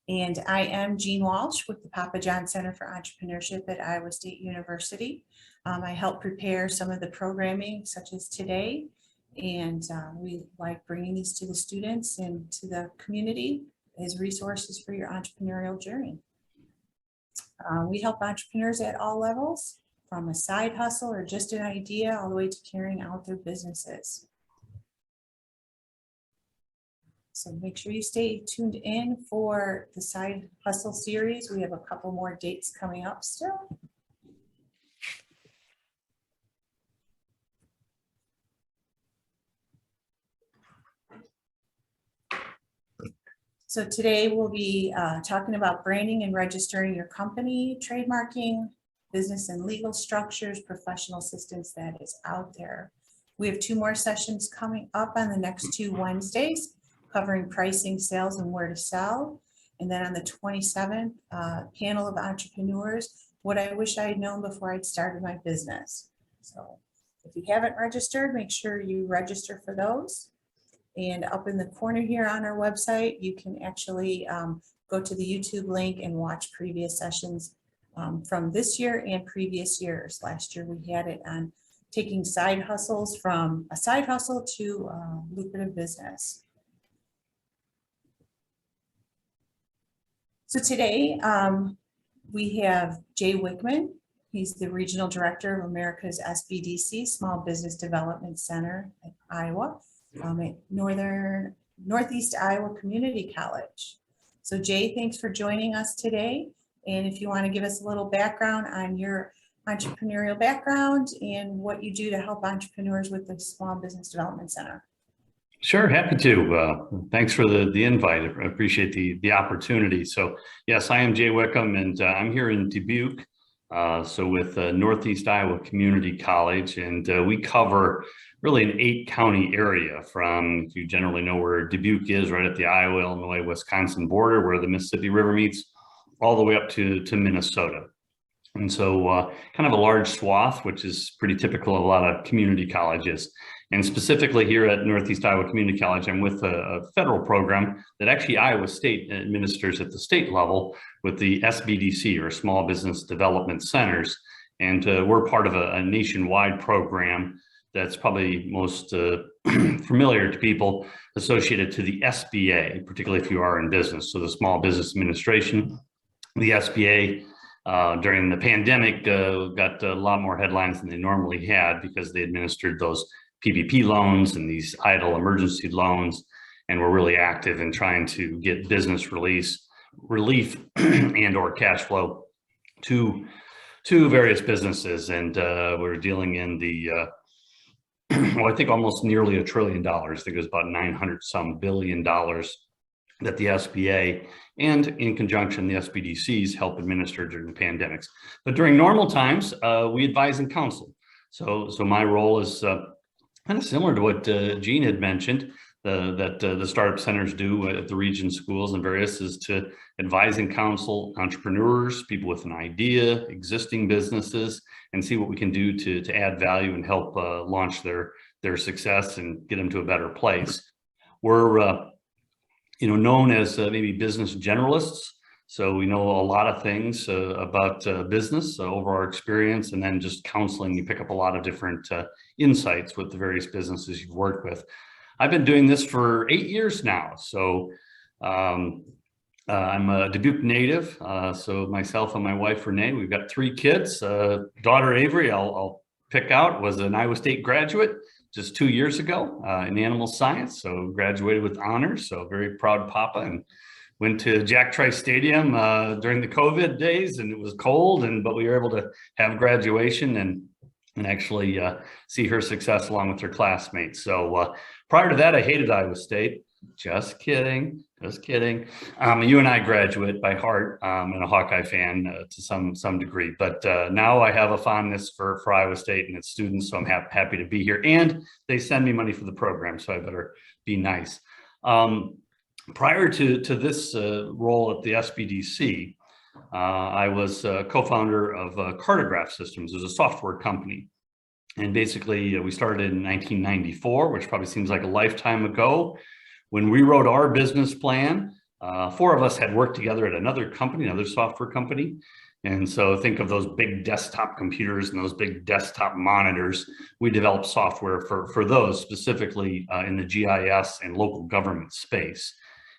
And I am Jean Walsh with the Papa John Center for Entrepreneurship at Iowa State University. I help prepare some of the programming such as today, and we like bringing these to the students and to the community as resources for your entrepreneurial journey. We help entrepreneurs at all levels, from a side hustle or just an idea all the way to carrying out their businesses. So make sure you stay tuned in for the side hustle series. We have a couple more dates coming up still. So today we'll be talking about branding and registering your company, trademarking, business and legal structures, professional assistance that is out there. We have 2 more sessions coming up on the next 2 Wednesdays, covering pricing, sales, and where to sell. And then on the 27th, panel of entrepreneurs, what I wish I had known before I'd started my business. So if you haven't registered, make sure you register for those. And up in the corner here on our website, you can actually go to the YouTube link and watch previous sessions from this year and previous years. Last year we had it on taking side hustles from a side hustle to lucrative business. So today we have Jay Wickman. He's the Regional Director of America's SBDC, Small Business Development Center at Iowa, at Northeast Iowa Community College. So Jay, thanks for joining us today. And if you want to give us a little background on your entrepreneurial background and what you do to help entrepreneurs with the Small Business Development Center. Sure, happy to. Thanks for the invite. I appreciate the opportunity. So yes, I am Jay Wickham, and I'm here in Dubuque, so with Northeast Iowa Community College, and we cover really an 8-county area from, if you generally know where Dubuque is, right at the Iowa, Illinois, Wisconsin border, where the Mississippi River meets, all the way up to Minnesota. And so kind of a large swath, which is pretty typical of a lot of community colleges. And specifically here at Northeast Iowa Community College, I'm with a federal program that actually Iowa State administers at the state level with the SBDC, or Small Business Development Centers. And we're part of a nationwide program that's probably most familiar to people associated to the SBA, particularly if you are in business. So the Small Business Administration, the SBA, during the pandemic, got a lot more headlines than they normally had because they administered those PPP loans and these idle emergency loans, and were really active in trying to get business relief and or cash flow to various businesses. And we're dealing in the well, I think almost nearly $1 trillion. I think it was about 900-some billion dollars that the SBA and in conjunction the SBDCs help administer during the pandemics. But during normal times, we advise and counsel. So my role is kind of similar to what Jean had mentioned, that the startup centers do at the region schools and various, is to advise and counsel entrepreneurs, people with an idea, existing businesses, and see what we can do to add value and help launch their success and get them to a better place. We're known as maybe business generalists. So we know a lot of things about business over our experience, and then just counseling, you pick up a lot of different insights with the various businesses you've worked with. I've been doing this for 8 years now. So I'm a Dubuque native. So myself and my wife, Renee, we've got 3 kids. Daughter Avery, I'll pick out, was an Iowa State graduate just 2 years ago in animal science. So graduated with honors. So very proud papa, and went to Jack Trice Stadium during the COVID days, and it was cold, but we were able to have graduation and actually see her success along with her classmates. So prior to that, I hated Iowa State. Just kidding. You and I graduate by heart, and a Hawkeye fan to some degree, but now I have a fondness for Iowa State and its students, so I'm happy to be here, and they send me money for the program, so I better be nice. Prior to this role at the SBDC, I was co-founder of Cartograph Systems. It was a software company. And basically, we started in 1994, which probably seems like a lifetime ago. When we wrote our business plan, Four of us had worked together at another company, another software company. And so think of those big desktop computers and those big desktop monitors. We developed software for those, specifically in the GIS and local government space.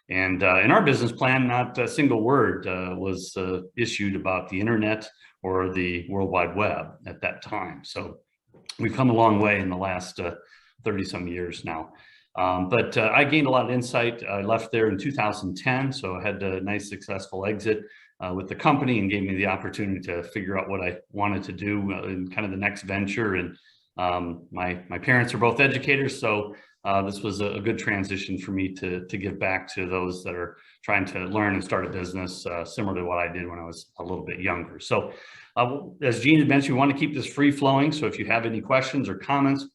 And in our business plan, not a single word was issued about the internet or the World Wide Web at that time. So we've come a long way in the last 30 some years now. But I gained a lot of insight. I left there in 2010, so I had a nice successful exit with the company, and gave me the opportunity to figure out what I wanted to do in kind of the next venture. And my parents are both educators, so this was a good transition for me to give back to those that are trying to learn and start a business similar to what I did when I was a little bit younger. So as Jean had mentioned, we want to keep this free flowing. So if you have any questions or comments,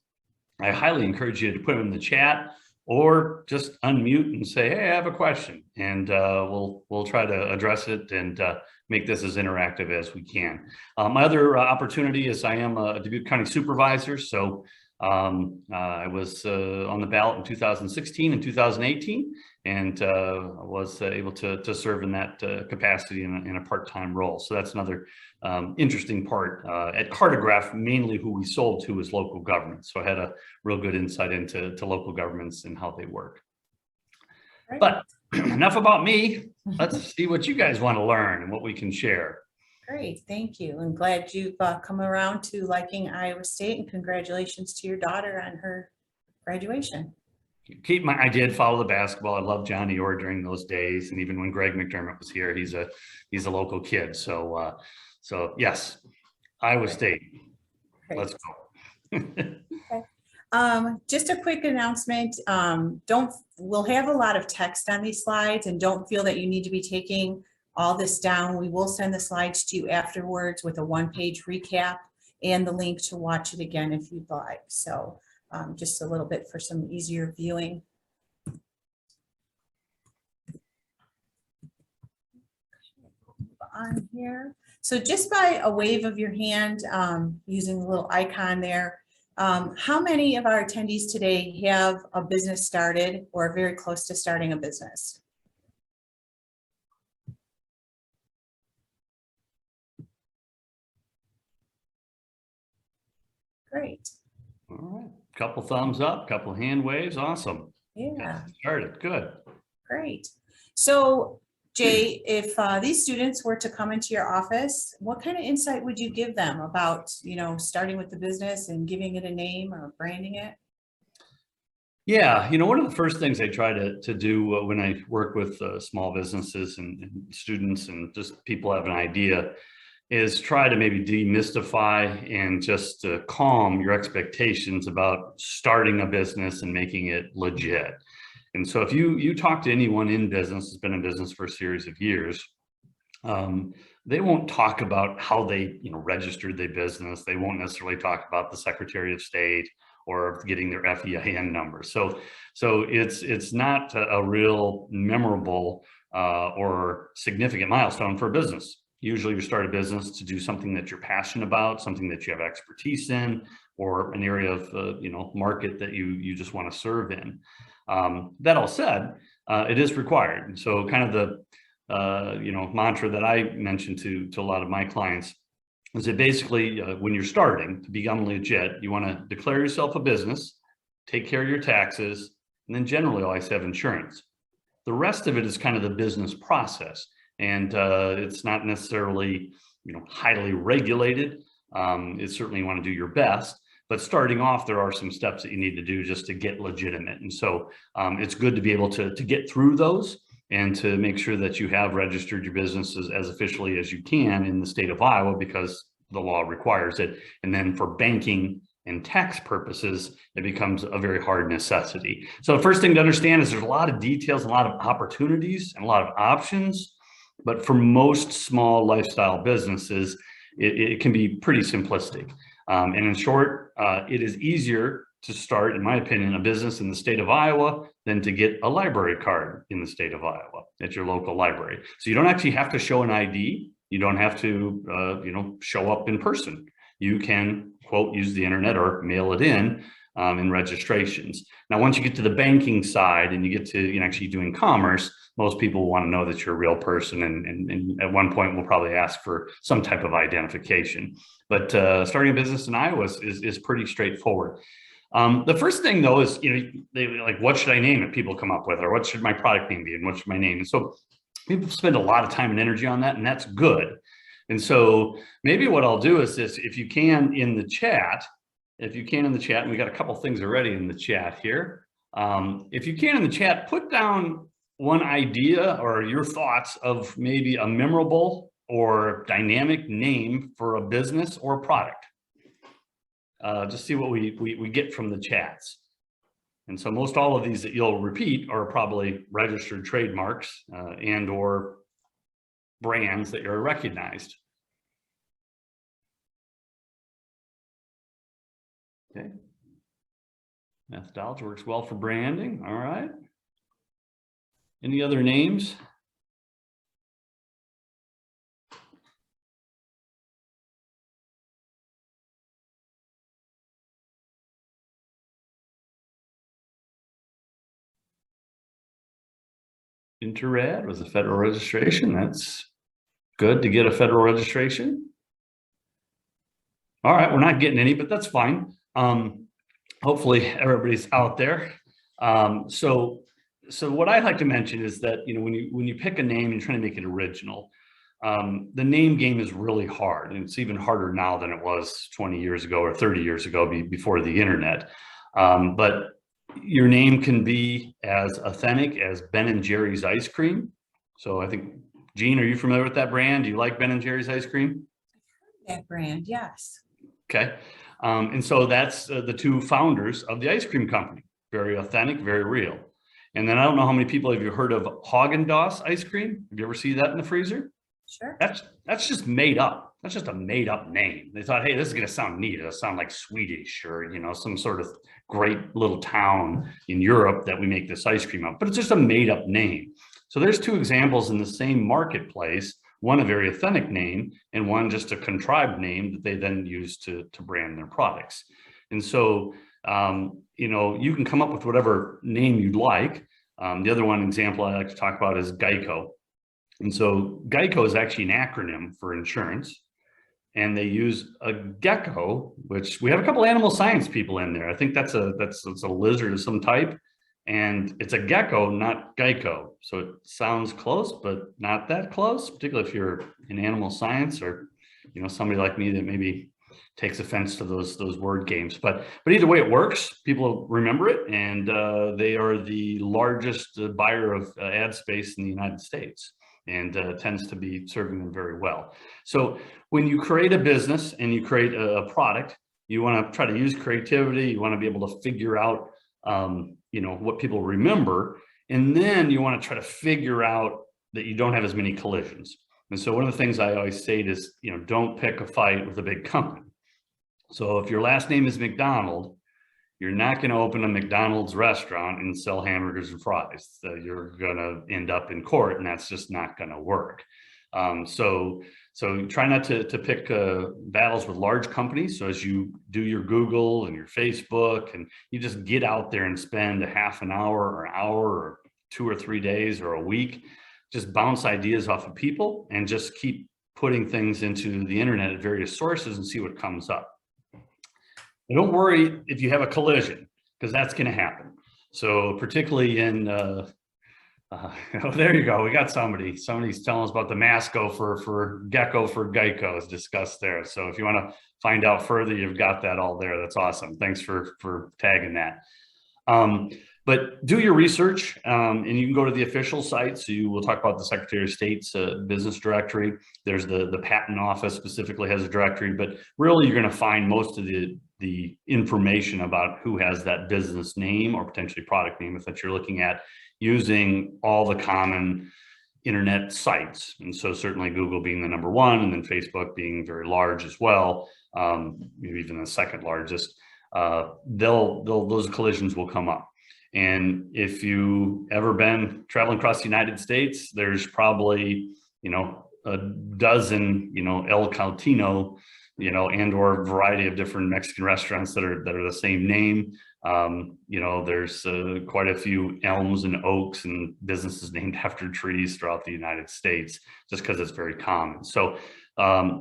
I highly encourage you to put them in the chat, or just unmute and say, hey, I have a question, and we'll try to address it and make this as interactive as we can. My other opportunity is I am a Dubuque County supervisor. So I was on the ballot in 2016 and 2018, and was able to serve in that capacity in a part-time role. So that's another interesting part. At Cartograph, mainly who we sold to is local government. So I had a real good insight into local governments and how they work. Right. But enough about me. Let's see what you guys want to learn and what we can share. Great, thank you. I'm glad you've come around to liking Iowa State, and congratulations to your daughter on her graduation. I did follow the basketball. I loved Johnny Orr during those days, and even when Greg McDermott was here, he's a local kid. So so yes, Iowa State. Great. Let's go. Okay. Just a quick announcement. We'll have a lot of text on these slides, and don't feel that you need to be taking all this down. We will send the slides to you afterwards with a one-page recap and the link to watch it again if you'd like. So just a little bit for some easier viewing. On here. So just by a wave of your hand, using the little icon there, how many of our attendees today have a business started or are very close to starting a business? Great. All right. Couple thumbs up, couple hand waves. Awesome. Yeah. Started. Good. Great. So Jay, if these students were to come into your office, what kind of insight would you give them about, starting with the business and giving it a name or branding it? Yeah, one of the first things I try to do when I work with small businesses and students and just people have an idea is try to maybe demystify and just calm your expectations about starting a business and making it legit. And so if you talk to anyone in business who's been in business for a series of years, they won't talk about how they registered their business. They won't necessarily talk about the Secretary of State or getting their FEIN number. So it's not a real memorable or significant milestone for a business. Usually you start a business to do something that you're passionate about, something that you have expertise in, or an area of market that you just want to serve in. That all said, it is required. And so kind of the mantra that I mentioned to a lot of my clients is that basically when you're starting to become legit, you want to declare yourself a business, take care of your taxes, and then generally always have insurance. The rest of it is kind of the business process. And it's not necessarily, highly regulated. It's certainly you want to do your best, but starting off, there are some steps that you need to do just to get legitimate. And so it's good to be able to get through those and to make sure that you have registered your business as officially as you can in the state of Iowa, because the law requires it. And then for banking and tax purposes, it becomes a very hard necessity. So the first thing to understand is there's a lot of details, a lot of opportunities, and a lot of options. But for most small lifestyle businesses, it can be pretty simplistic. And in short, it is easier to start, in my opinion, a business in the state of Iowa than to get a library card in the state of Iowa at your local library. So you don't actually have to show an ID. You don't have to, show up in person. You can, quote, use the internet or mail it in. in registrations. Now, once you get to the banking side and you get to actually doing commerce, most people want to know that you're a real person, and at one point we'll probably ask for some type of identification. But starting a business in Iowa is pretty straightforward. The first thing though is, they like, what should I name it? People come up with, or what should my product name be, and what should my name? And so people spend a lot of time and energy on that, and that's good. And so maybe what I'll do is this: if you can in the chat, and we got a couple things already in the chat here. If you can in the chat, put down one idea or your thoughts of maybe a memorable or dynamic name for a business or a product. Just see what we get from the chats. And so most all of these that you'll repeat are probably registered trademarks and or brands that are recognized. Okay. Methodology works well for branding. All right. Any other names? Interred was a federal registration. That's good to get a federal registration. All right, we're not getting any, but that's fine. Hopefully everybody's out there. So what I'd like to mention is that, when you pick a name and you're trying to make it original, the name game is really hard, and it's even harder now than it was 20 years ago or 30 years ago before the internet. But your name can be as authentic as Ben & Jerry's Ice Cream. So I think, Jean, are you familiar with that brand? Do you like Ben & Jerry's Ice Cream? That brand, yes. Okay. And so that's the two founders of the ice cream company. Very authentic, very real. And then I don't know how many people have you heard of Haagen-Dazs Ice Cream? Have you ever seen that in the freezer? Sure. That's just made up. That's just a made up name. They thought, hey, this is going to sound neat. It'll sound like Swedish or, some sort of great little town in Europe that we make this ice cream of, but it's just a made up name. So there's two examples in the same marketplace, one a very authentic name and one just a contrived name that they then use to brand their products. And so, you can come up with whatever name you'd like. The other one example I like to talk about is Geico. And so Geico is actually an acronym for insurance, and they use a gecko, which we have a couple animal science people in there. I think that's a lizard of some type, and it's a gecko, not Geico. So it sounds close, but not that close, particularly if you're in animal science or, somebody like me that maybe takes offense to those word games. But either way it works, people remember it, and they are the largest buyer of ad space in the United States, and tends to be serving them very well. So when you create a business and you create a product, you want to try to use creativity. You want to be able to figure out, what people remember. And then you want to try to figure out that you don't have as many collisions. And so one of the things I always say is, don't pick a fight with a big company. So if your last name is McDonald, you're not going to open a McDonald's restaurant and sell hamburgers and fries. You're going to end up in court, and that's just not going to work. So try not to pick battles with large companies. So as you do your Google and your Facebook, and you just get out there and spend a half an hour or an hour or 2 or 3 days or a week, just bounce ideas off of people and just keep putting things into the internet at various sources and see what comes up. And don't worry if you have a collision, because that's going to happen. So particularly in, there you go. We got somebody's telling us about the Masco for Gecko for Geico is discussed there. So if you want to find out further, you've got that all there. That's awesome. Thanks for tagging that. But do your research, and you can go to the official site. So you will talk about the Secretary of State's business directory. There's the patent office specifically has a directory, but really you're going to find most of the information about who has that business name or potentially product name that you're looking at using all the common internet sites. And so certainly Google being the number one, and then Facebook being very large as well, maybe even the second largest, those collisions will come up. And if you ever been traveling across the United States, there's probably, a dozen, El Cautino and or a variety of different Mexican restaurants that are the same name. There's quite a few elms and oaks and businesses named after trees throughout the United States, just because it's very common. So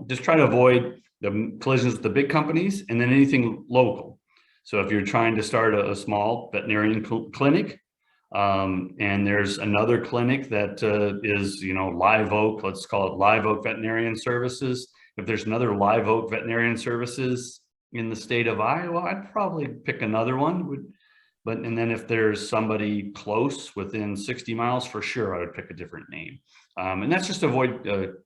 just try to avoid the collisions with the big companies, and then anything local. So if you're trying to start a small veterinarian clinic, and there's another clinic that is, Live Oak, let's call it Live Oak Veterinarian Services. If there's another Live Oak Veterinarian Services in the state of Iowa, I'd probably pick another one. And then if there's somebody close within 60 miles, for sure, I would pick a different name. And that's just to avoid,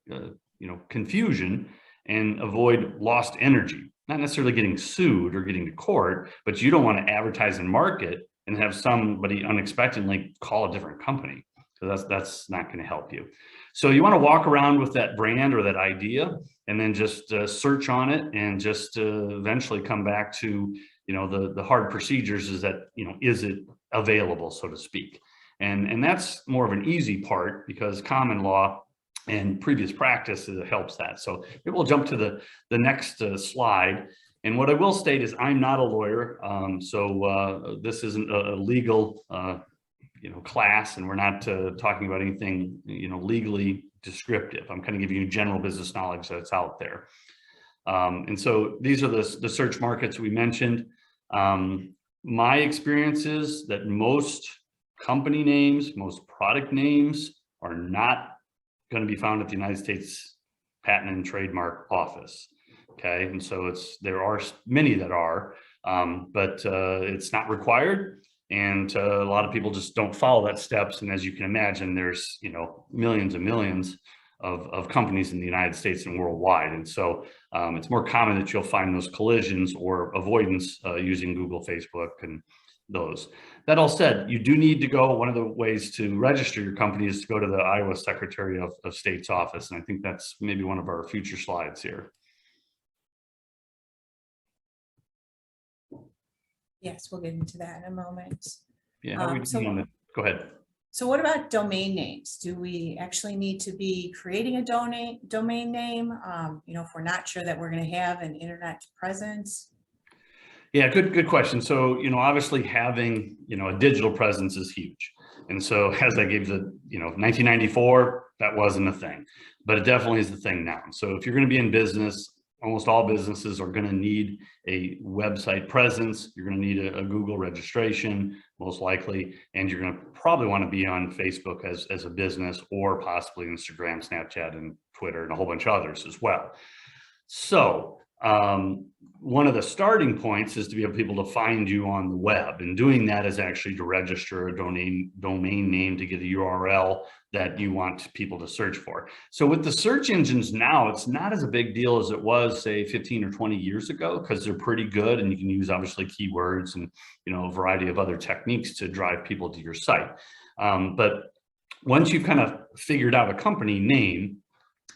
confusion and avoid lost energy, not necessarily getting sued or getting to court, but you don't want to advertise and market and have somebody unexpectedly call a different company. So that's not going to help you. So you want to walk around with that brand or that idea, and then just search on it, and just eventually come back to, the hard procedures is that, is it available, so to speak. And that's more of an easy part, because common law and previous practice helps that. So maybe we'll jump to the next slide. And what I will state is I'm not a lawyer, so this isn't a legal class, and we're not talking about anything legally descriptive. I'm kind of giving you general business knowledge that's out there. And so these are the search markets we mentioned. My experience is that most company names, most product names are not going to be found at the United States Patent and Trademark Office. Okay, and so there are many that are, but it's not required, and a lot of people just don't follow that steps. And as you can imagine, there's millions and millions of companies in the United States and worldwide, and so it's more common that you'll find those collisions or avoidance using Google, Facebook, and those. That all said, you do need to go. One of the ways to register your company is to go to the Iowa Secretary of State's office, and I think that's maybe one of our future slides here. Yes, we'll get into that in a moment. Yeah, go ahead. So what about domain names? Do we actually need to be creating a domain name, if we're not sure that we're going to have an internet presence? Yeah, good question. So, obviously having, a digital presence is huge. And so as I gave 1994, that wasn't a thing, but it definitely is the thing now. So if you're going to be in business, almost all businesses are going to need a website presence. You're going to need a Google registration, most likely, and you're going to probably want to be on Facebook as a business, or possibly Instagram, Snapchat, and Twitter, and a whole bunch of others as well. So one of the starting points is to be able to find you on the web, and doing that is actually to register a domain name to get a URL that you want people to search for. So with the search engines now, it's not as a big deal as it was, say, 15 or 20 years ago, because they're pretty good, and you can use obviously keywords and a variety of other techniques to drive people to your site. But once you've kind of figured out a company name,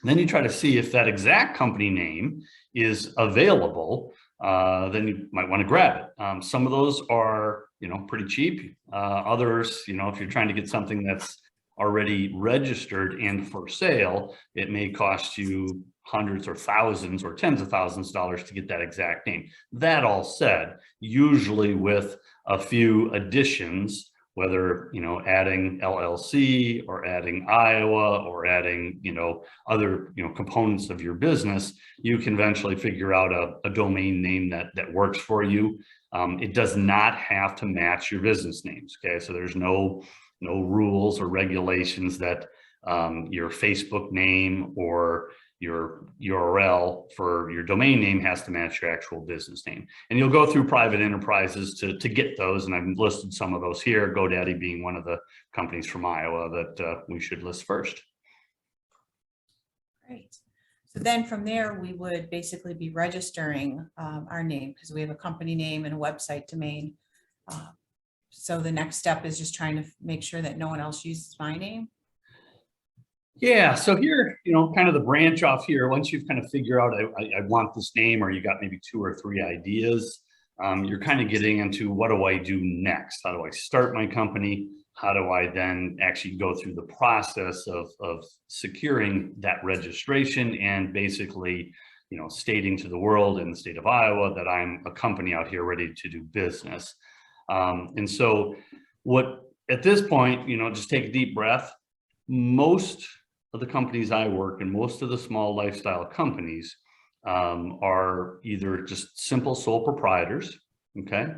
then you try to see if that exact company name is available. Then you might want to grab it. Some of those are, pretty cheap. Others, if you're trying to get something that's already registered and for sale, it may cost you hundreds or thousands or tens of thousands of dollars to get that exact name. That all said, usually with a few additions, whether adding LLC or adding Iowa or adding other components of your business, you can eventually figure out a domain name that works for you. It does not have to match your business names. Okay, so there's no rules or regulations that your Facebook name or your URL for your domain name has to match your actual business name. And you'll go through private enterprises to get those, and I've listed some of those here, GoDaddy being one of the companies from Iowa that we should list first. Great. So then from there, we would basically be registering our name, because we have a company name and a website domain. So the next step is just trying to make sure that no one else uses my name. Yeah, so here, kind of the branch off here, once you've kind of figured out, I want this name, or you got maybe 2 or 3 ideas, you're kind of getting into, what do I do next? How do I start my company? How do I then actually go through the process of securing that registration and basically, stating to the world in the state of Iowa that I'm a company out here ready to do business. And so at this point, just take a deep breath. Most of the companies I work in, most of the small lifestyle companies are either just simple sole proprietors, okay,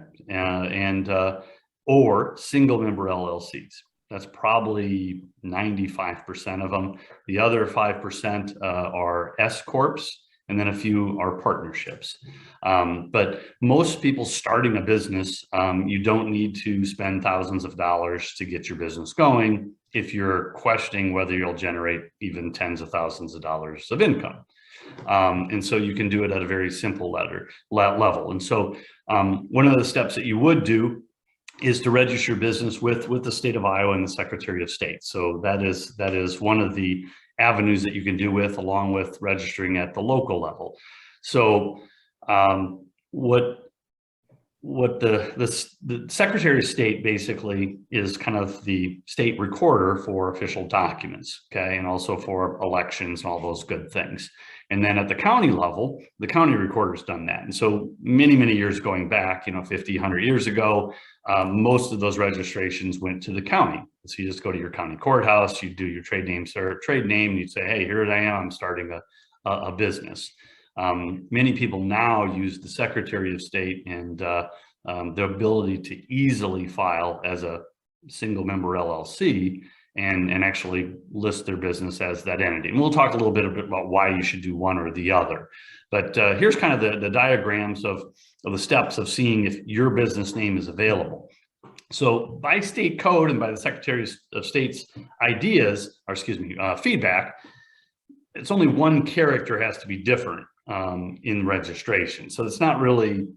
or single member LLCs. That's probably 95% of them. The other 5% are S corps, and then a few are partnerships. But most people starting a business, you don't need to spend thousands of dollars to get your business going if you're questioning whether you'll generate even tens of thousands of dollars of income. And so you can do it at a very simple level. And so one of the steps that you would do is to register your business with the state of Iowa and the Secretary of State. So that is one of the avenues that you can do along with registering at the local level. So what the Secretary of State basically is kind of the state recorder for official documents, okay, and also for elections and all those good things. And then at the county level, the county recorder's done that. And so many, many years going back, 50, 100 years ago, most of those registrations went to the county. So you just go to your county courthouse, you do your trade name, and you'd say, hey, here I am, I'm starting a business. Many people now use the Secretary of State and the ability to easily file as a single member LLC and actually list their business as that entity. And we'll talk a little bit about why you should do one or the other. But here's kind of the diagrams of the steps of seeing if your business name is available. So by state code and by the Secretary of State's feedback, it's only one character has to be different in registration. So it's not really,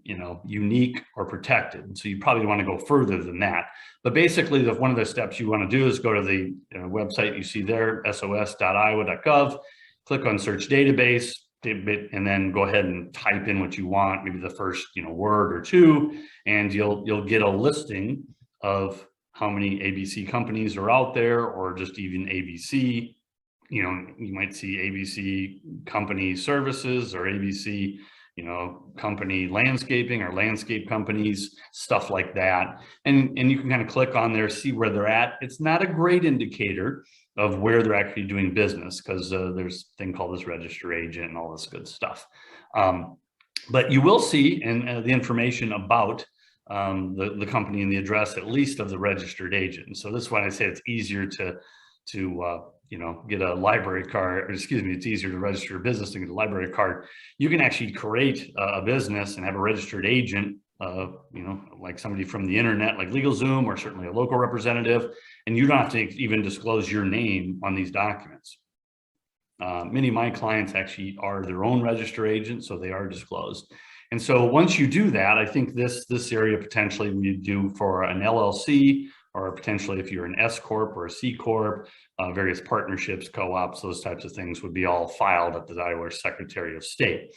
unique or protected. And so you probably want to go further than that. But basically, one of the steps you want to do is go to the website you see there, sos.iowa.gov, click on search database, and then go ahead and type in what you want, maybe the first word or two, and you'll get a listing of how many ABC companies are out there, or just even ABC. You might see ABC company services or ABC, company landscaping or landscape companies, stuff like that. And you can kind of click on there, see where they're at. It's not a great indicator of where they're actually doing business, because there's a thing called this register agent and all this good stuff. But you will see the information about the company and the address, at least of the registered agent. So this is why I say it's easier to get a library card, it's easier to register a business than get a library card. You can actually create a business and have a registered agent, like somebody from the internet, like Legalzoom, or certainly a local representative, and you don't have to even disclose your name on these documents. Many of my clients actually are their own registered agent, so they are disclosed. And so once you do that, I think this area potentially we do for an LLC, or potentially if you're an S corp or a C corp, various partnerships, co-ops, those types of things would be all filed at the Iowa Secretary of State.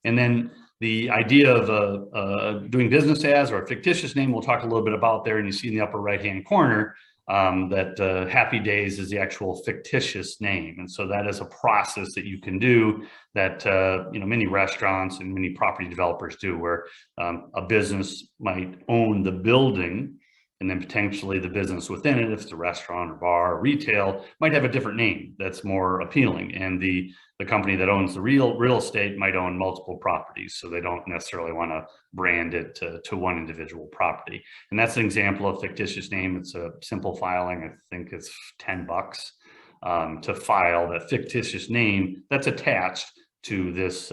And then the idea of doing business as, or a fictitious name, we'll talk a little bit about there. And you see in the upper right-hand corner that Happy Days is the actual fictitious name. And so that is a process that you can do that many restaurants and many property developers do, where a business might own the building, and then potentially the business within it, if it's a restaurant or bar or retail, might have a different name that's more appealing. And the company that owns the real estate might own multiple properties, so they don't necessarily want to brand it to one individual property. And that's an example of fictitious name. It's a simple filing. I think it's $10 to file that fictitious name that's attached to this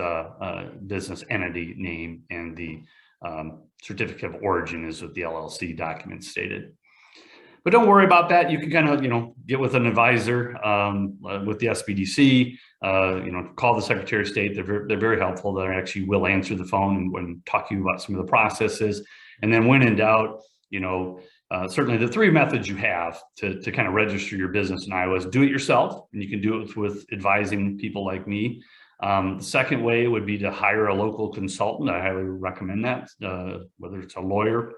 business entity name, and the certificate of origin is what the LLC document stated. But don't worry about that. You can kind of, get with an advisor with the SBDC, call the Secretary of State. They're very helpful. They actually will answer the phone and talk to you about some of the processes. And then when in doubt, certainly the three methods you have to kind of register your business in Iowa is do it yourself, and you can do it with advising people like me. The second way would be to hire a local consultant. I highly recommend that, whether it's a lawyer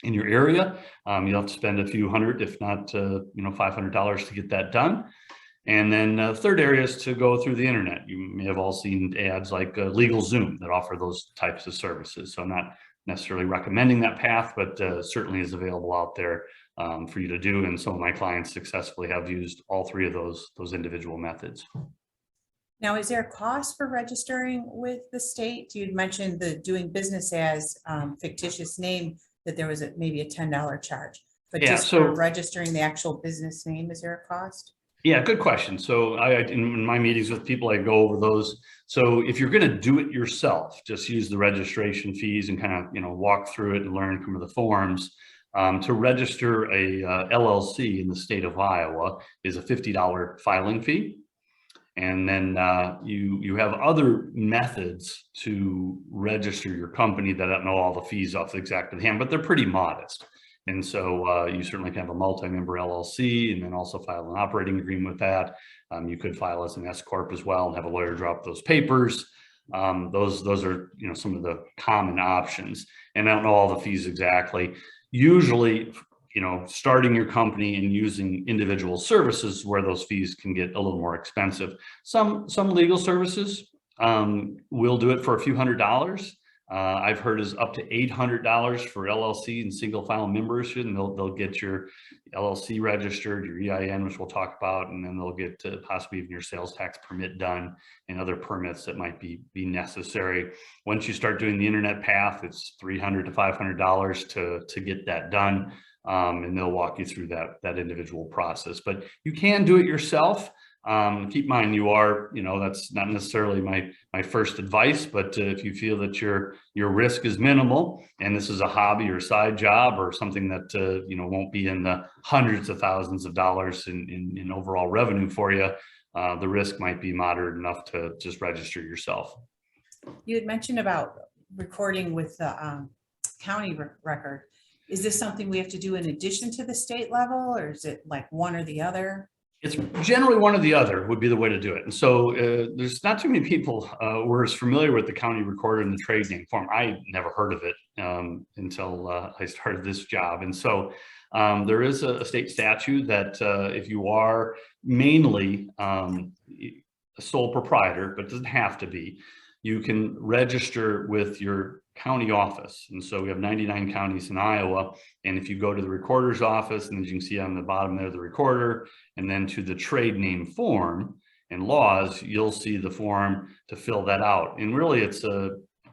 in your area. You'll have to spend a few hundred, if not $500 to get that done. And then third area is to go through the internet. You may have all seen ads like Legalzoom that offer those types of services. So I'm not necessarily recommending that path, but certainly is available out there for you to do. And some of my clients successfully have used all three of those individual methods. Now, is there a cost for registering with the state? You'd mentioned the doing business as fictitious name, that there was maybe a $10 charge, but Yeah, just for registering the actual business name, is there a cost? Yeah, good question. So in my meetings with people, I go over those. So if you're going to do it yourself, just use the registration fees and kind of, walk through it and learn some of the forms. To register a LLC in the state of Iowa is a $50 filing fee. And then you have other methods to register your company that I don't know all the fees off the exact of hand, but they're pretty modest. And so you certainly can have a multi-member LLC and then also file an operating agreement with that. You could file as an S corp as well and have a lawyer drop those papers. Those are some of the common options. And I don't know all the fees exactly. Usually, starting your company and using individual services where those fees can get a little more expensive. Some legal services will do it for a few $100s. I've heard is up to $800 for LLC and single file membership, and they'll get your LLC registered, your EIN, which we'll talk about, and then they'll get possibly even your sales tax permit done and other permits that might be necessary. Once you start doing the internet path, it's $300 to $500 to get that done, and they'll walk you through that individual process. But you can do it yourself. Keep in mind, that's not necessarily my first advice, but if you feel that your risk is minimal and this is a hobby or side job or something that won't be in the hundreds of thousands of dollars in overall revenue for you, the risk might be moderate enough to just register yourself. You had mentioned about recording with the county record. Is this something we have to do in addition to the state level, or is it like one or the other? It's generally one or the other would be the way to do it. And so there's not too many people who are as familiar with the county recorder and the trade name form. I never heard of it until I started this job. And so there is a state statute that if you are mainly a sole proprietor, but it doesn't have to be, you can register with your county office. And so we have 99 counties in Iowa. And if you go to the recorder's office, and as you can see on the bottom there, the recorder, and then to the trade name form and laws, you'll see the form to fill that out. And really it's a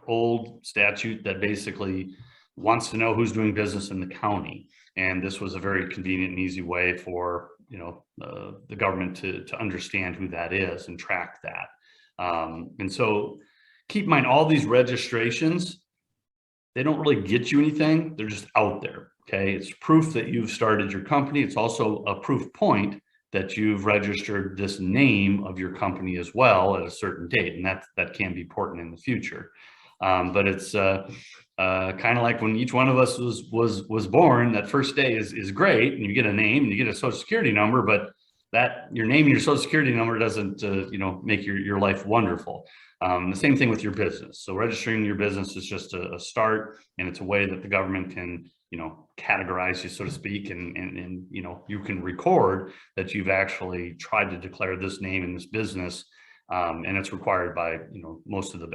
old statute that basically wants to know who's doing business in the county. And this was a very convenient and easy way for, the government to understand who that is and track that. And so keep in mind, all these registrations, they don't really get you anything. They're just out there. Okay. It's proof that you've started your company. It's also a proof point that you've registered this name of your company as well at a certain date. And that can be important in the future. But it's kind of like when each one of us was born, that first day is great. And you get a name and you get a social security number, but that your name and your social security number doesn't, make your life wonderful. The same thing with your business. So registering your business is just a start, and it's a way that the government can, categorize you, so to speak, and you can record that you've actually tried to declare this name in this business, and it's required by,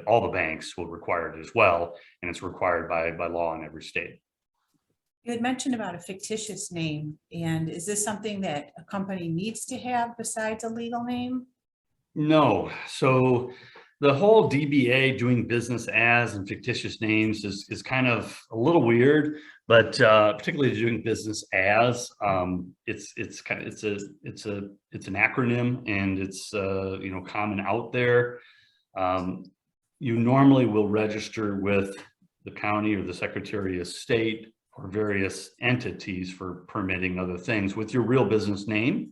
all the banks will require it as well, and it's required by law in every state. You had mentioned about a fictitious name, and is this something that a company needs to have besides a legal name? No. So the whole DBA, doing business as, and fictitious names is kind of a little weird, but particularly doing business as, it's an acronym, and it's common out there. You normally will register with the county or the Secretary of State or various entities for permitting other things with your real business name.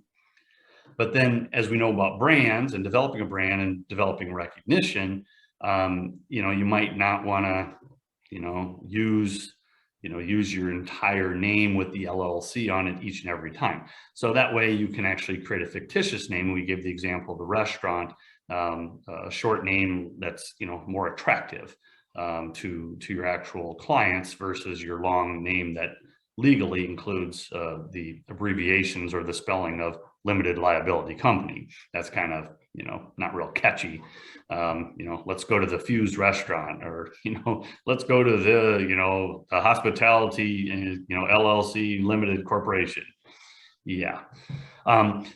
But then, as we know about brands and developing a brand and developing recognition, you might not want to, use your entire name with the LLC on it each and every time. So that way you can actually create a fictitious name. We gave the example of the restaurant, a short name that's, more attractive to your actual clients versus your long name that legally includes the abbreviations or the spelling of limited liability company. That's kind of, not real catchy. Let's go to the Fuse restaurant, or, let's go to the hospitality, LLC limited corporation. Yeah.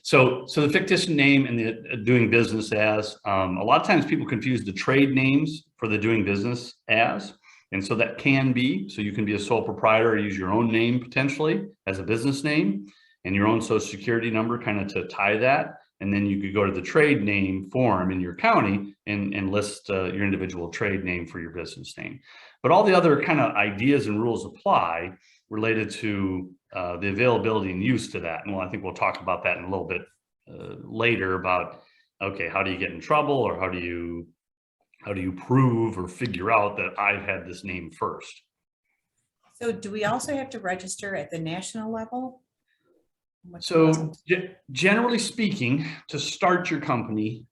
So the fictitious name and the doing business as, a lot of times people confuse the trade names for the doing business as. And so that can be, so you can be a sole proprietor or use your own name potentially as a business name and your own social security number kind of to tie that. And then you could go to the trade name form in your county and list your individual trade name for your business name. But all the other kind of ideas and rules apply related to the availability and use to that. And I think we'll talk about that in a little bit later about, okay, how do you get in trouble, or how do you prove or figure out that I've had this name first? So do we also have to register at the national level? So generally speaking, to start your company,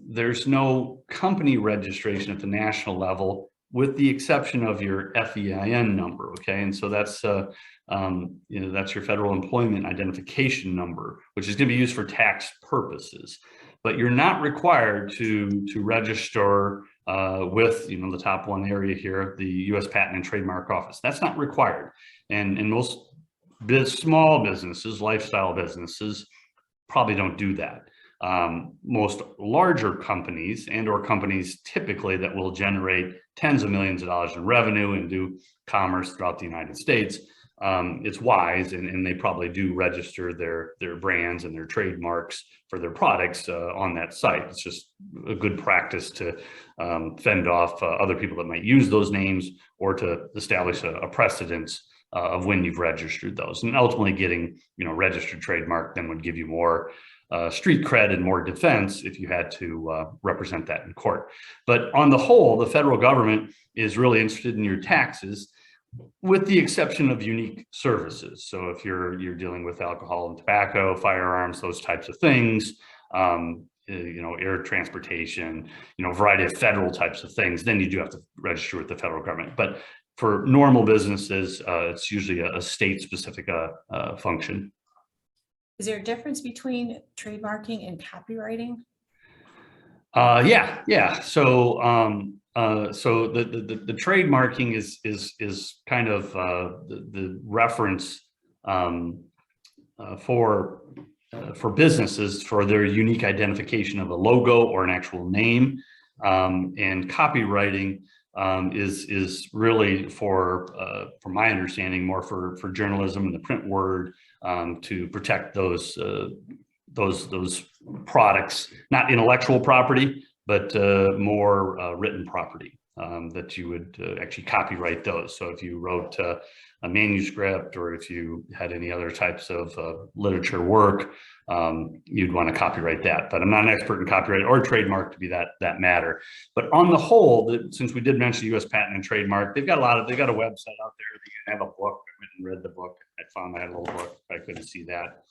there's no company registration at the national level, with the exception of your FEIN number. Okay. And so that's, that's your federal employment identification number, which is going to be used for tax purposes. But you're not required to register with, the top one area here, the U.S. Patent and Trademark Office. That's not required. And most small businesses, lifestyle businesses, probably don't do that. Most larger companies or companies typically that will generate tens of millions of dollars in revenue and do commerce throughout the United States, it's wise, and they probably do register their brands and their trademarks for their products on that site. It's just a good practice to fend off other people that might use those names, or to establish a precedence of when you've registered those. And ultimately getting, registered trademark then would give you more street cred and more defense if you had to represent that in court. But on the whole, the federal government is really interested in your taxes, with the exception of unique services. So if you're dealing with alcohol and tobacco, firearms, those types of things, air transportation, a variety of federal types of things, then you do have to register with the federal government. But for normal businesses, it's usually a state-specific function. Is there a difference between trademarking and copywriting? Yeah. So the trademarking is kind of the reference for businesses for their unique identification of a logo or an actual name, and copywriting is really from my understanding, more for journalism and the print word, to protect those products, not intellectual property, but more written property, that you would actually copyright those. So if you wrote a manuscript, or if you had any other types of literature work, you'd want to copyright that. But I'm not an expert in copyright or trademark to be that matter. But on the whole, since we did mention U.S. Patent and Trademark, they've got a website out there that you can have a book. I went and read the book. I had a little book. I couldn't see that.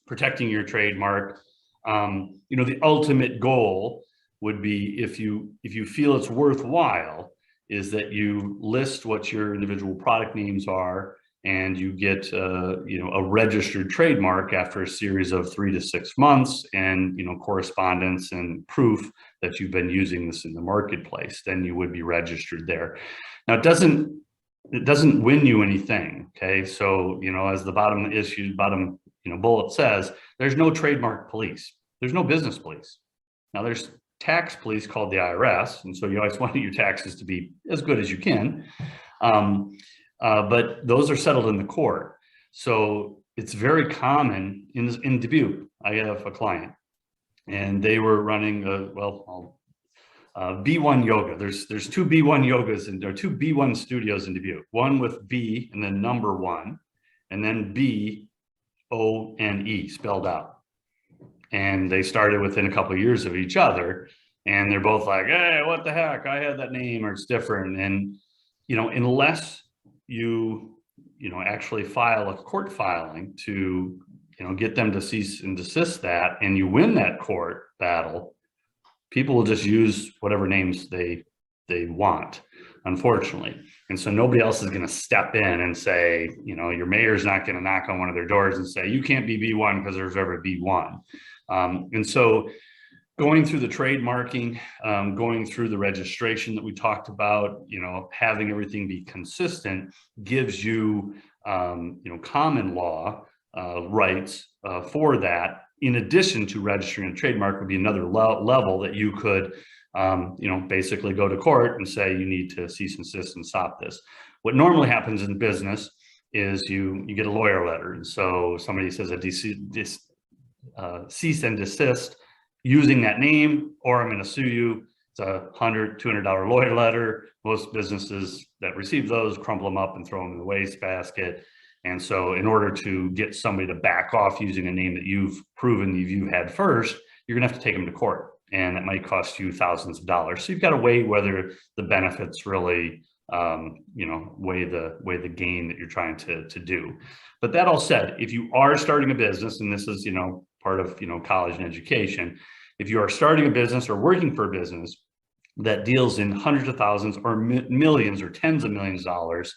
Protecting your trademark. The ultimate goal would be, if you feel it's worthwhile, is that you list what your individual product names are, and you get a registered trademark after a series of 3 to 6 months, and correspondence and proof that you've been using this in the marketplace. Then you would be registered there. Now it doesn't win you anything. Okay, so as the bottom bullet says, there's no trademark police. There's no business police. Now there's tax police called the IRS, and so you always want your taxes to be as good as you can, but those are settled in the court. So it's very common in Dubuque. I have a client, and they were running B1 Yoga. There's two B1 yogas, and there are two B1 studios in Dubuque. One with B and then number 1, and then BONE spelled out. And they started within a couple of years of each other, and they're both like, "Hey, what the heck? I had that name, or it's different." And unless you actually file a court filing to get them to cease and desist that, and you win that court battle, people will just use whatever names they want. unfortunately. And so nobody else is going to step in and say, you know, your mayor's not going to knock on one of their doors and say, you can't be B1 because there's ever B1. And so going through the trademarking, going through the registration that we talked about, you know, having everything be consistent gives you, you know, common law rights for that. In addition to registering a trademark would be another level that you could, you know, basically go to court and say you need to cease and desist and stop this. What normally happens in business is you get a lawyer letter, and so somebody says a cease and desist using that name, or I'm going to sue you. It's a $100, $200 lawyer letter. Most businesses that receive those crumple them up and throw them in the wastebasket. And so in order to get somebody to back off using a name that you've proven you've had first, you're going to have to take them to court, and it might cost you thousands of dollars. So you've got to weigh whether the benefits really, you know, weigh the gain that you're trying to do. But that all said, if you are starting a business, and this is, you know, part of, you know, college and education, if you are starting a business or working for a business that deals in hundreds of thousands or millions or tens of millions of dollars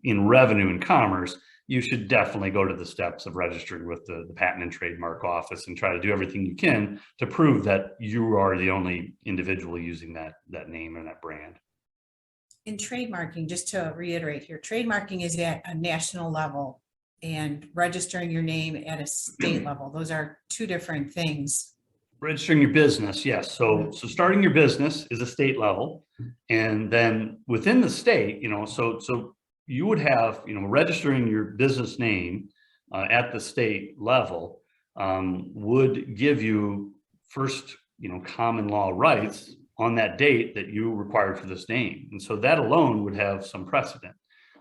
in revenue and commerce, you should definitely go to the steps of registering with the Patent and Trademark Office and try to do everything you can to prove that you are the only individual using that name and that brand. In trademarking, just to reiterate here, trademarking is at a national level and registering your name at a state level. Those are two different things. Registering your business, yes. So starting your business is a state level, and then within the state, you know, so you would have, you know, registering your business name at the state level would give you first, you know, common law rights on that date that you required for this name, and so that alone would have some precedent.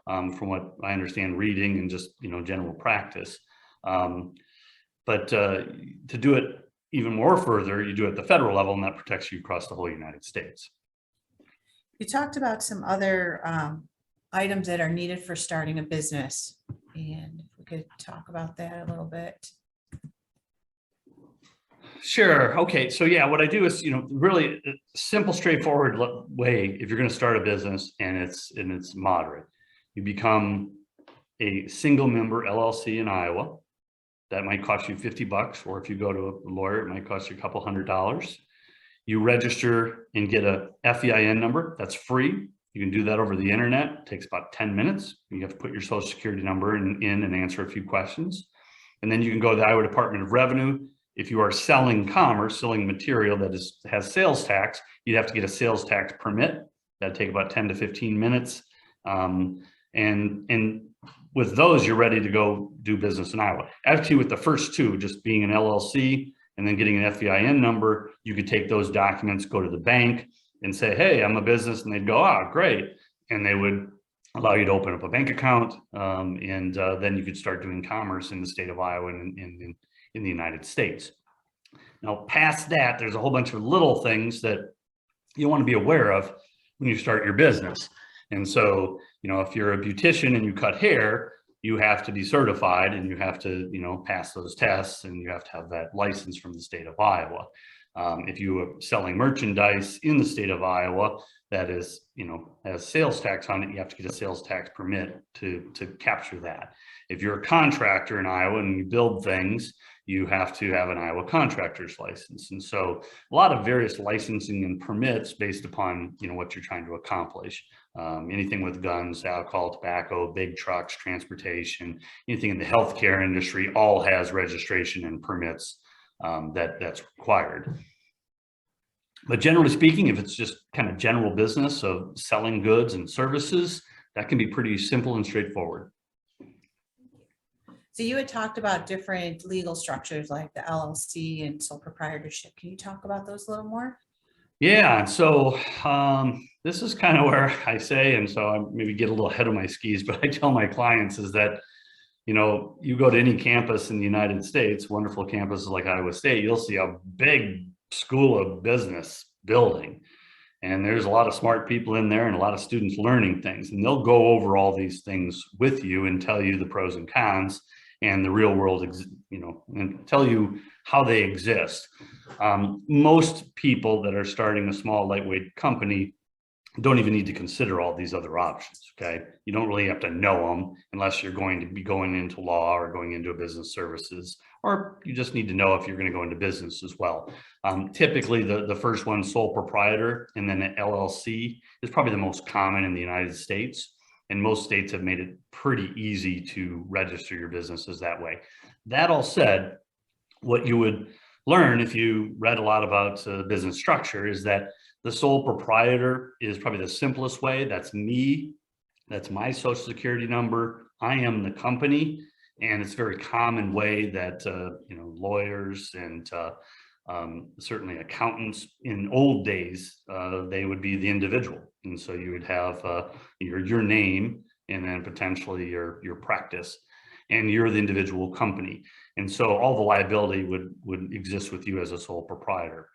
From what I understand reading and just, you know, general practice. But to do it even more further, you do it at the federal level, and that protects you across the whole United States. You talked about some other items that are needed for starting a business, and if we could talk about that a little bit. Sure. Okay. So yeah, what I do is, you know, really a simple, straightforward way. If you're going to start a business and it's moderate, you become a single member LLC in Iowa. That might cost you $50, or if you go to a lawyer, it might cost you a couple $100. You register and get a FEIN number. That's free. You can do that over the internet. It takes about 10 minutes. You have to put your social security number in and answer a few questions. And then you can go to the Iowa Department of Revenue. If you are selling commerce, selling material that has sales tax, you'd have to get a sales tax permit. That'd take about 10 to 15 minutes. And with those, you're ready to go do business in Iowa. Actually, with the first two, just being an LLC and then getting an FEIN number, you could take those documents, go to the bank and say, hey, I'm a business. And they'd go, ah, great. And they would allow you to open up a bank account. And then you could start doing commerce in the state of Iowa and in the United States. Now, past that, there's a whole bunch of little things that you want to be aware of when you start your business. And so, you know, if you're a beautician and you cut hair, you have to be certified and you have to, you know, pass those tests, and you have to have that license from the state of Iowa. If you are selling merchandise in the state of Iowa that is, you know, has sales tax on it, you have to get a sales tax permit to capture that. If you're a contractor in Iowa and you build things, you have to have an Iowa contractor's license. And so a lot of various licensing and permits based upon, you know, what you're trying to accomplish. Anything with guns, alcohol, tobacco, big trucks, transportation, anything in the healthcare industry, all has registration and permits that's required. But generally speaking, if it's just kind of general business of selling goods and services, that can be pretty simple and straightforward. So you had talked about different legal structures like the LLC and sole proprietorship. Can you talk about those a little more? Yeah, so this is kind of where I say, and so I maybe get a little ahead of my skis, but I tell my clients is that, you know, you go to any campus in the United States, wonderful campuses like Iowa State, you'll see a big school of business building. And there's a lot of smart people in there and a lot of students learning things. And they'll go over all these things with you and tell you the pros and cons and the real world, you know, and tell you how they exist. Most people that are starting a small lightweight company don't even need to consider all these other options, okay? You don't really have to know them unless you're going to be going into law or going into a business services, or you just need to know if you're going to go into business as well. Typically, the first one, sole proprietor, and then an LLC is probably the most common in the United States. And most states have made it pretty easy to register your businesses that way. That all said, what you would learn if you read a lot about business structure is that the sole proprietor is probably the simplest way. That's me. That's my social security number. I am the company. And it's a very common way that lawyers and certainly accountants in old days, they would be the individual. And so you would have your name and then potentially your practice, and you're the individual company. And so all the liability would exist with you as a sole proprietor.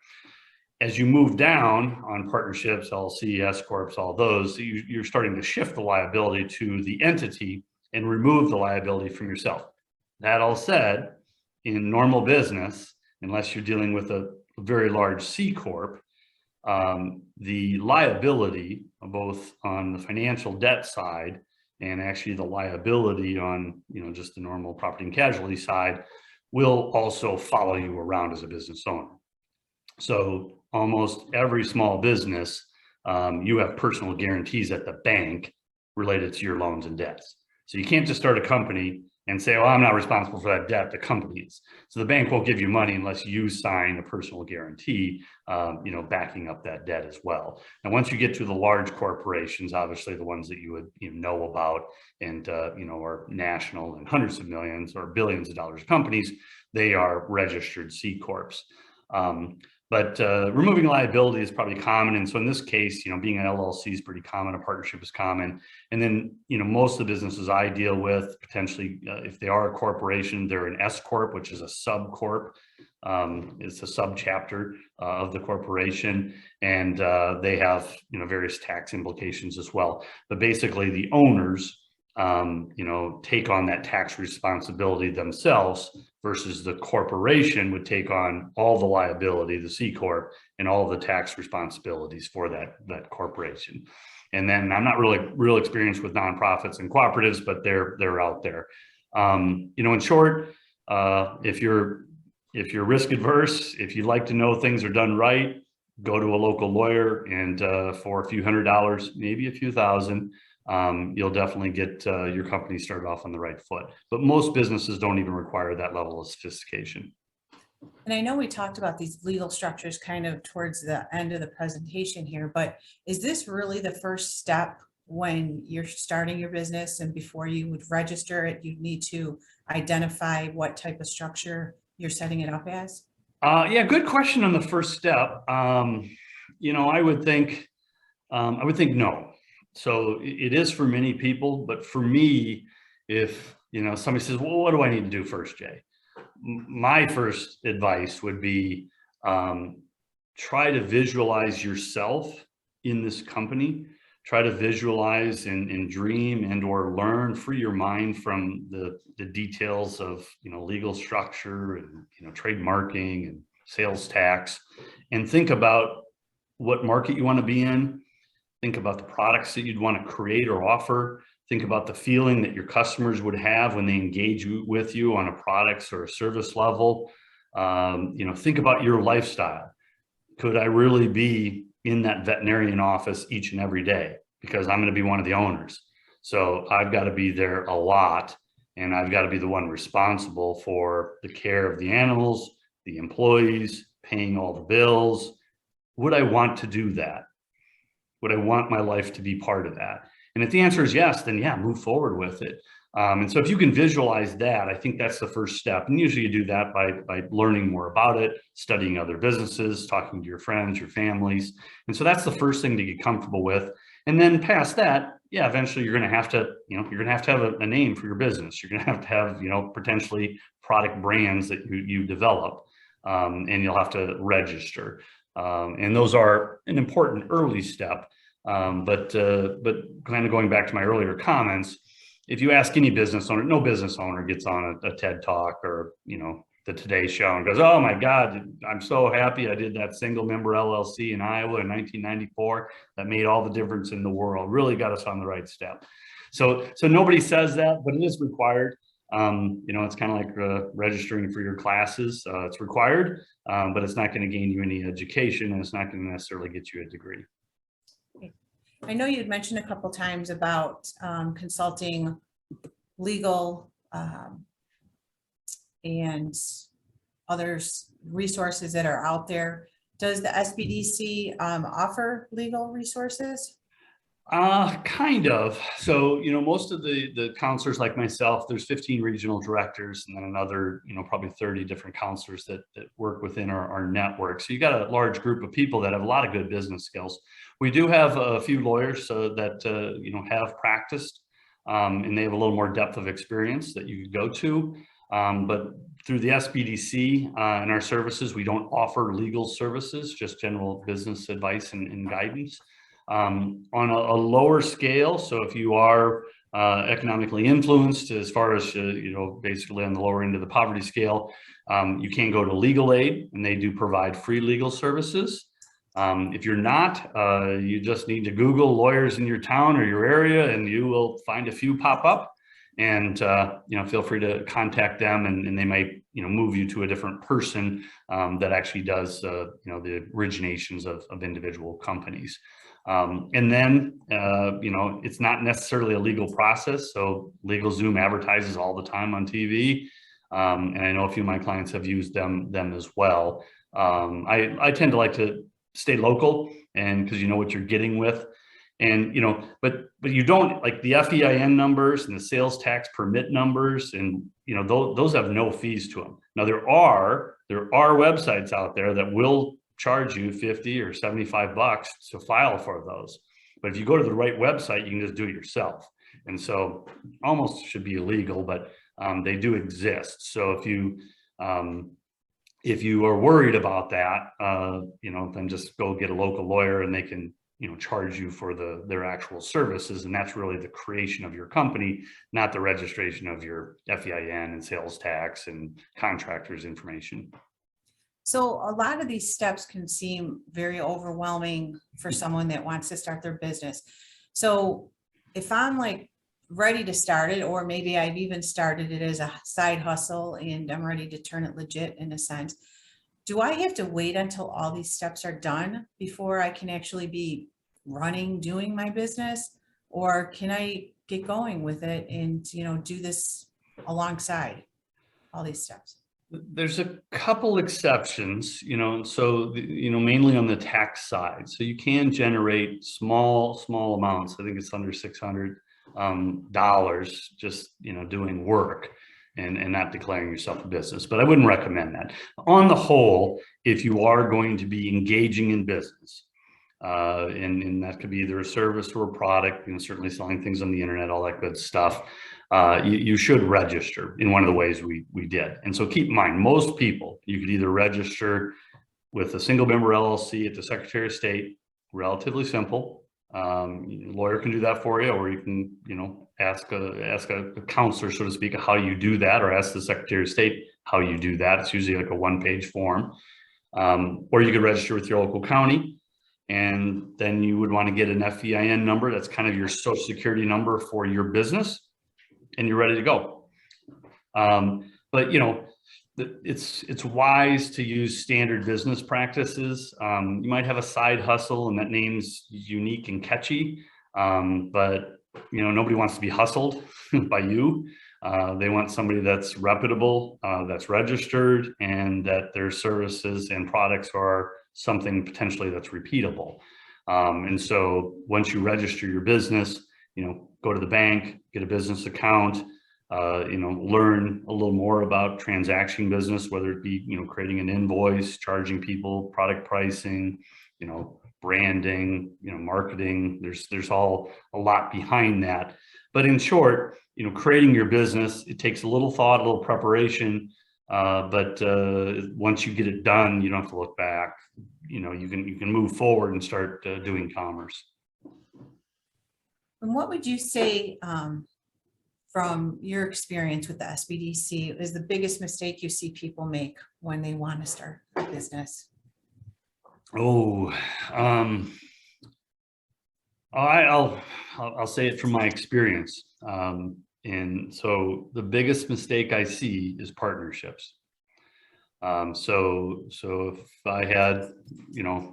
As you move down on partnerships, LLC, S corps, all those, you're starting to shift the liability to the entity and remove the liability from yourself. That all said, in normal business, unless you're dealing with a very large C corp, the liability both on the financial debt side and actually the liability on just the normal property and casualty side will also follow you around as a business owner. So almost every small business, you have personal guarantees at the bank related to your loans and debts. So you can't just start a company and say, well, I'm not responsible for that debt, the company is. So the bank won't give you money unless you sign a personal guarantee, backing up that debt as well. And once you get to the large corporations, obviously the ones that you would know about and are national and hundreds of millions or billions of dollars companies, they are registered C corps. But removing liability is probably common. And so in this case, being an LLC is pretty common. A partnership is common. And then, most of the businesses I deal with, potentially, if they are a corporation, they're an S corp, which is a sub corp. It's a sub chapter of the corporation. And they have, various tax implications as well. But basically the owners, take on that tax responsibility themselves, versus the corporation would take on all the liability, the C corp, and all the tax responsibilities for that corporation. And then I'm not really real experienced with nonprofits and cooperatives, but they're out there. In short, if you're risk adverse, if you like to know things are done right, go to a local lawyer, and for a few $100s, maybe a few thousand, you'll definitely get your company started off on the right foot. But most businesses don't even require that level of sophistication. And I know we talked about these legal structures kind of towards the end of the presentation here, but is this really the first step when you're starting your business, and before you would register it, you need to identify what type of structure you're setting it up as? Yeah, good question on the first step. I would think no. So it is for many people, but for me, if somebody says, well, what do I need to do first, Jay? My first advice would be try to visualize yourself in this company. Try to visualize and dream and or learn, free your mind from the details of legal structure and trademarking and sales tax, and think about what market you want to be in. Think about the products that you'd want to create or offer. Think about the feeling that your customers would have when they engage with you on a products or a service level. Think about your lifestyle. Could I really be in that veterinarian office each and every day? Because I'm going to be one of the owners. So I've got to be there a lot, and I've got to be the one responsible for the care of the animals, the employees, paying all the bills. Would I want to do that? Would I want my life to be part of that? And if the answer is yes, then yeah, move forward with it. And so if you can visualize that, I think that's the first step. And usually you do that by learning more about it, studying other businesses, talking to your friends, your families. And so that's the first thing to get comfortable with. And then past that, yeah, eventually you're going to have to have a name for your business. You're going to have, potentially product brands that you develop, and you'll have to register. And those are an important early step. But kind of going back to my earlier comments, if you ask any business owner, no business owner gets on a TED Talk or, the Today Show and goes, "Oh my God, I'm so happy I did that Single Member LLC in Iowa in 1994. That made all the difference in the world. Really got us on the right step." So nobody says that, but it is required. It's kind of like registering for your classes. It's required, but it's not going to gain you any education, and it's not going to necessarily get you a degree. I know you'd mentioned a couple times about consulting legal and others resources that are out there. Does the SBDC offer legal resources? Kind of. So, most of the counselors like myself, there's 15 regional directors and then another, probably 30 different counselors that work within our network. So you got a large group of people that have a lot of good business skills. We do have a few lawyers that, have practiced and they have a little more depth of experience that you could go to. But through the SBDC and our services, we don't offer legal services, just general business advice and guidance. On a lower scale, so if you are economically influenced as far as basically on the lower end of the poverty scale, you can go to legal aid, and they do provide free legal services. If you're not, you just need to Google lawyers in your town or your area, and you will find a few pop up. And feel free to contact them, and they might move you to a different person that actually does the originations of individual companies. And then, it's not necessarily a legal process. So Legalzoom advertises all the time on TV. And I know a few of my clients have used them as well. I tend to like to stay local, and because you know what you're getting with. And, but you don't, like the FEIN numbers and the sales tax permit numbers, and, those have no fees to them. Now there are websites out there that will charge you 50 or 75 bucks to file for those. But if you go to the right website, you can just do it yourself. And so almost should be illegal, but they do exist. So if you are worried about that, then just go get a local lawyer, and they can, charge you for their actual services. And that's really the creation of your company, not the registration of your FEIN and sales tax and contractors information. So a lot of these steps can seem very overwhelming for someone that wants to start their business. So if I'm like ready to start it, or maybe I've even started it as a side hustle and I'm ready to turn it legit in a sense, do I have to wait until all these steps are done before I can actually be doing my business? Or can I get going with it and, do this alongside all these steps? There's a couple exceptions, so, mainly on the tax side. So you can generate small amounts. I think it's under $600 just, doing work and not declaring yourself a business. But I wouldn't recommend that. On the whole, if you are going to be engaging in business, and that could be either a service or a product, certainly selling things on the internet, all that good stuff. You should register in one of the ways we did. And so keep in mind, most people, you could either register with a single member LLC at the Secretary of State, relatively simple. Lawyer can do that for you, or you can, ask a counselor, so to speak, how you do that, or ask the Secretary of State how you do that. It's usually like a one-page form. Or you could register with your local county, and then you would want to get an FEIN number. That's kind of your social security number for your business, and you're ready to go. But it's wise to use standard business practices. You might have a side hustle, and that name's unique and catchy, but nobody wants to be hustled by you. They want somebody that's reputable, that's registered, and that their services and products are something potentially that's repeatable. And so once you register your business, go to the bank, get a business account, learn a little more about transaction business, whether it be, creating an invoice, charging people, product pricing, branding, marketing. There's all a lot behind that. But in short, creating your business, it takes a little thought, a little preparation. But once you get it done, you don't have to look back. You can move forward and start doing commerce. And what would you say from your experience with the SBDC, is the biggest mistake you see people make when they want to start a business? Oh, I'll say it from my experience. And so the biggest mistake I see is partnerships. So if I had,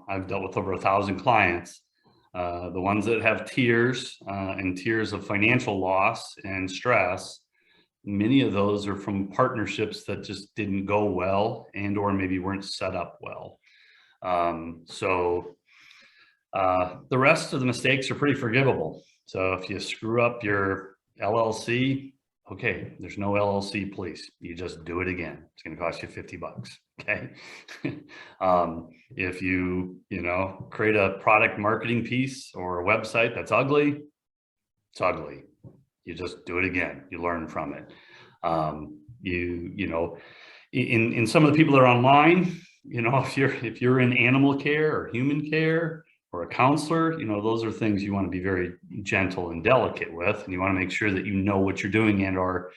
I've dealt with over 1,000 clients, the ones that have tiers and tiers of financial loss and stress, many of those are from partnerships that just didn't go well and or maybe weren't set up well. The rest of the mistakes are pretty forgivable. So if you screw up your LLC, okay, there's no LLC, please. You just do it again. It's going to cost you $50. Okay. If you create a product marketing piece or a website that's ugly, it's ugly. You just do it again. You learn from it. In some of the people that are online, if you're in animal care or human care or a counselor, those are things you want to be very gentle and delicate with, and you want to make sure that you know what you're doing and are,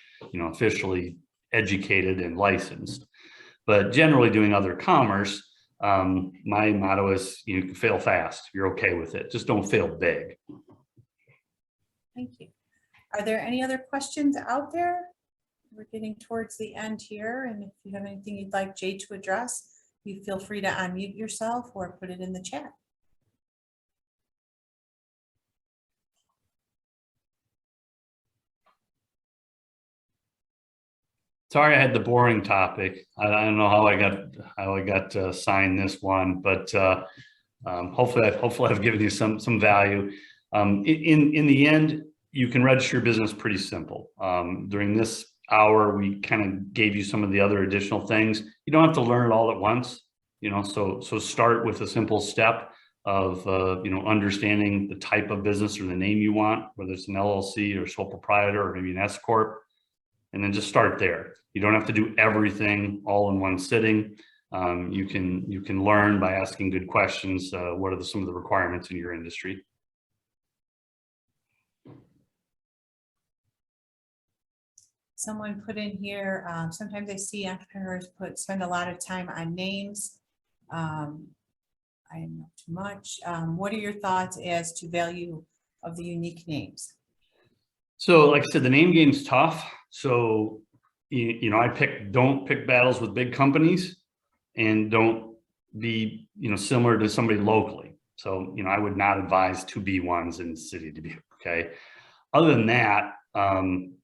officially educated and licensed. But generally doing other commerce, my motto is you can fail fast. You're okay with it. Just don't fail big. Thank you. Are there any other questions out there? We're getting towards the end here, and if you have anything you'd like Jay to address, you feel free to unmute yourself or put it in the chat. Sorry, I had the boring topic. I don't know how I got assigned this one, but hopefully I've given you some value. In the end, you can register your business pretty simple. During this hour, we kind of gave you some of the other additional things. You don't have to learn it all at once, so start with a simple step of understanding the type of business or the name you want, whether it's an LLC or sole proprietor or maybe an S corp. And then just start there. You don't have to do everything all in one sitting. You can learn by asking good questions. What are some of the requirements in your industry? Someone put in here, sometimes I see entrepreneurs spend a lot of time on names. I know too much. What are your thoughts as to value of the unique names? So like I said, the name game's tough. So, don't pick battles with big companies and don't be, similar to somebody locally. So, I would not advise 2B1s in the city to be, okay. Other than that,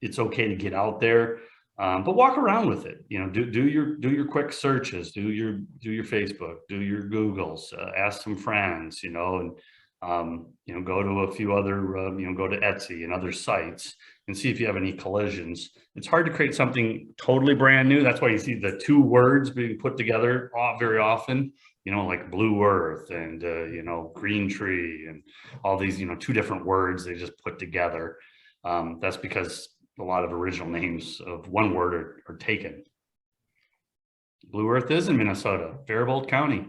it's okay to get out there, but walk around with it. Do your quick searches, do your Facebook, do your Googles, ask some friends, and go to a few other, go to Etsy and other sites and see if you have any collisions. It's hard to create something totally brand new. That's why you see the two words being put together very often, like Blue Earth and, Green Tree and all these, two different words they just put together. That's because a lot of original names of one word are taken. Blue Earth is in Minnesota, Faribault County.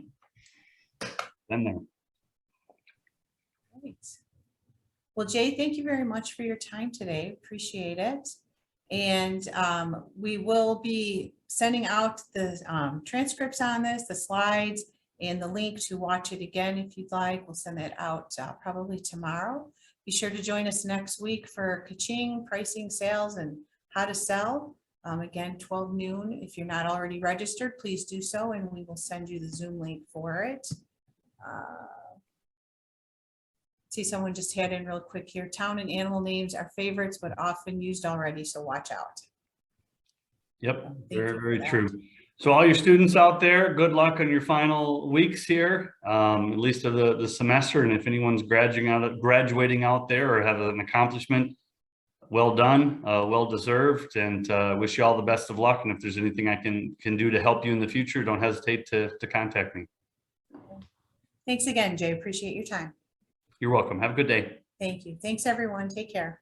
Been there. Great. Well, Jay, thank you very much for your time today. Appreciate it. And we will be sending out the transcripts on this, the slides, and the link to watch it again if you'd like. We'll send that out probably tomorrow. Be sure to join us next week for Kaching, pricing, sales, and how to sell. Again, 12 noon. If you're not already registered, please do so, and we will send you the Zoom link for it. See, someone just had in real quick here. Town and animal names are favorites, but often used already, so watch out. Yep, very true. So all your students out there, good luck on your final weeks here, at least of the semester. And if anyone's graduating out there or have an accomplishment, well done, well deserved, and wish you all the best of luck. And if there's anything I can do to help you in the future, don't hesitate to contact me. Thanks again, Jay. Appreciate your time. You're welcome. Have a good day. Thank you. Thanks, everyone. Take care.